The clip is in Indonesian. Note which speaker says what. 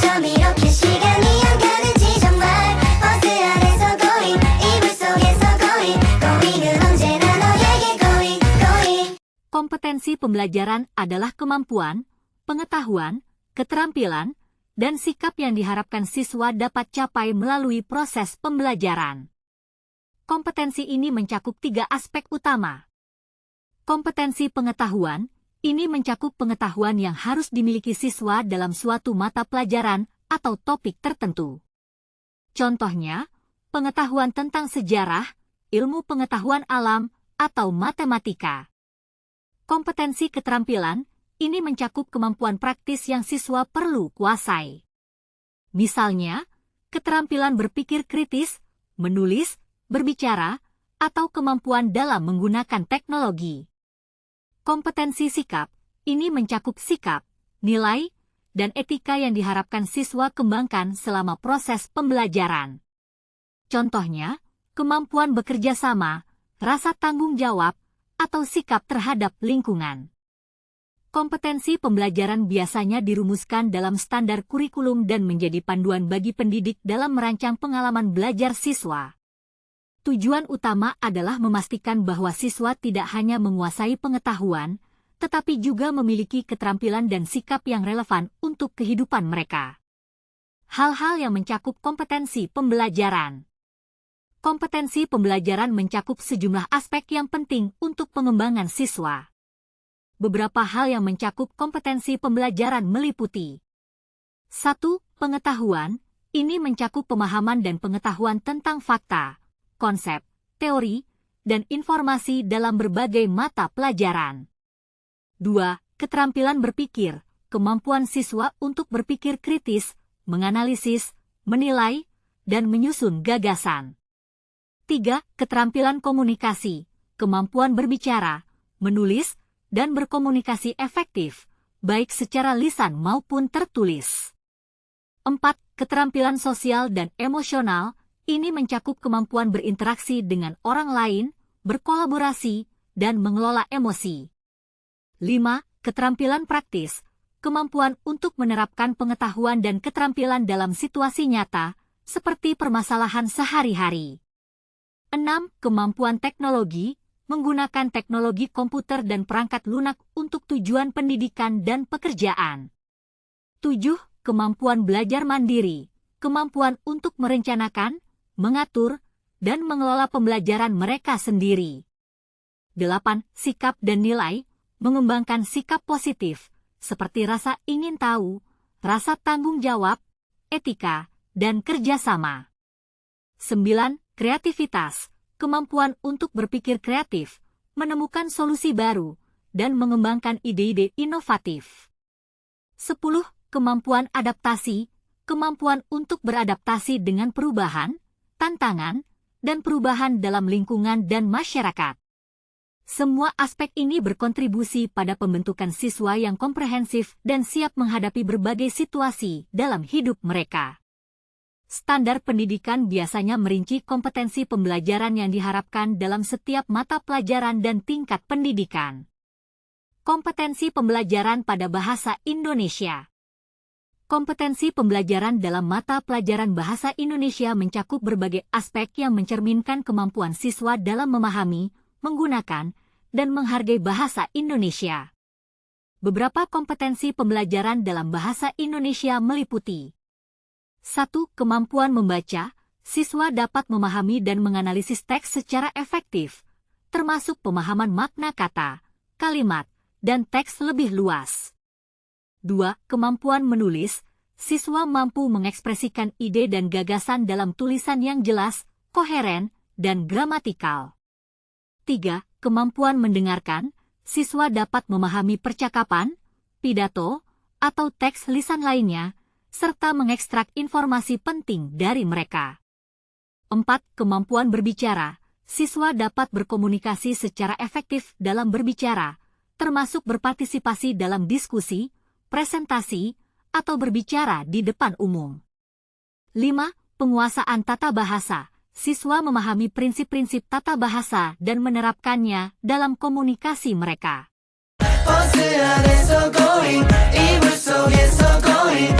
Speaker 1: 좀 이렇게 시간이 안 가는지 정말 버스 안에서 going 이불 속에서 going은 언제나 너에게 going.
Speaker 2: Kompetensi pembelajaran adalah kemampuan, pengetahuan, keterampilan, dan sikap yang diharapkan siswa dapat capai melalui proses pembelajaran. Kompetensi ini mencakup 3 aspek utama. Kompetensi pengetahuan, ini mencakup pengetahuan yang harus dimiliki siswa dalam suatu mata pelajaran atau topik tertentu. Contohnya, pengetahuan tentang sejarah, ilmu pengetahuan alam, atau matematika. Kompetensi keterampilan, ini mencakup kemampuan praktis yang siswa perlu kuasai. Misalnya, keterampilan berpikir kritis, menulis, berbicara, atau kemampuan dalam menggunakan teknologi. Kompetensi sikap, ini mencakup sikap, nilai, dan etika yang diharapkan siswa kembangkan selama proses pembelajaran. Contohnya, kemampuan bekerja sama, rasa tanggung jawab, atau sikap terhadap lingkungan. Kompetensi pembelajaran biasanya dirumuskan dalam standar kurikulum dan menjadi panduan bagi pendidik dalam merancang pengalaman belajar siswa. Tujuan utama adalah memastikan bahwa siswa tidak hanya menguasai pengetahuan, tetapi juga memiliki keterampilan dan sikap yang relevan untuk kehidupan mereka. Hal-hal yang mencakup kompetensi pembelajaran. Kompetensi pembelajaran mencakup sejumlah aspek yang penting untuk pengembangan siswa. Beberapa hal yang mencakup kompetensi pembelajaran meliputi 1. Pengetahuan, ini mencakup pemahaman dan pengetahuan tentang fakta, konsep, teori, dan informasi dalam berbagai mata pelajaran. 2. Keterampilan berpikir, kemampuan siswa untuk berpikir kritis, menganalisis, menilai, dan menyusun gagasan. 3. Keterampilan komunikasi, kemampuan berbicara, menulis, dan berkomunikasi efektif, baik secara lisan maupun tertulis. 4. Keterampilan sosial dan emosional, ini mencakup kemampuan berinteraksi dengan orang lain, berkolaborasi, dan mengelola emosi. 5. Keterampilan praktis, kemampuan untuk menerapkan pengetahuan dan keterampilan dalam situasi nyata, seperti permasalahan sehari-hari. 6. Kemampuan teknologi, menggunakan teknologi komputer dan perangkat lunak untuk tujuan pendidikan dan pekerjaan. 7. Kemampuan belajar mandiri, kemampuan untuk merencanakan, mengatur, dan mengelola pembelajaran mereka sendiri. 8. Sikap dan nilai, mengembangkan sikap positif, seperti rasa ingin tahu, rasa tanggung jawab, etika, dan kerjasama. 9. Kreativitas, kemampuan untuk berpikir kreatif, menemukan solusi baru, dan mengembangkan ide-ide inovatif. 10. Kemampuan adaptasi, kemampuan untuk beradaptasi dengan perubahan, tantangan, dan perubahan dalam lingkungan dan masyarakat. Semua aspek ini berkontribusi pada pembentukan siswa yang komprehensif dan siap menghadapi berbagai situasi dalam hidup mereka. Standar pendidikan biasanya merinci kompetensi pembelajaran yang diharapkan dalam setiap mata pelajaran dan tingkat pendidikan. Kompetensi pembelajaran pada bahasa Indonesia. Kompetensi pembelajaran dalam mata pelajaran bahasa Indonesia mencakup berbagai aspek yang mencerminkan kemampuan siswa dalam memahami, menggunakan, dan menghargai bahasa Indonesia. Beberapa kompetensi pembelajaran dalam bahasa Indonesia meliputi 1. Kemampuan membaca, siswa dapat memahami dan menganalisis teks secara efektif, termasuk pemahaman makna kata, kalimat, dan teks lebih luas. 2. Kemampuan menulis, siswa mampu mengekspresikan ide dan gagasan dalam tulisan yang jelas, koheren, dan gramatikal. 3. Kemampuan mendengarkan, siswa dapat memahami percakapan, pidato, atau teks lisan lainnya, serta mengekstrak informasi penting dari mereka. 4. Kemampuan berbicara, siswa dapat berkomunikasi secara efektif dalam berbicara, termasuk berpartisipasi dalam diskusi, presentasi, atau berbicara di depan umum. 5. Penguasaan tata bahasa, siswa memahami prinsip-prinsip tata bahasa dan menerapkannya dalam komunikasi mereka.
Speaker 1: 버스 안에서 going 이불 속에서 going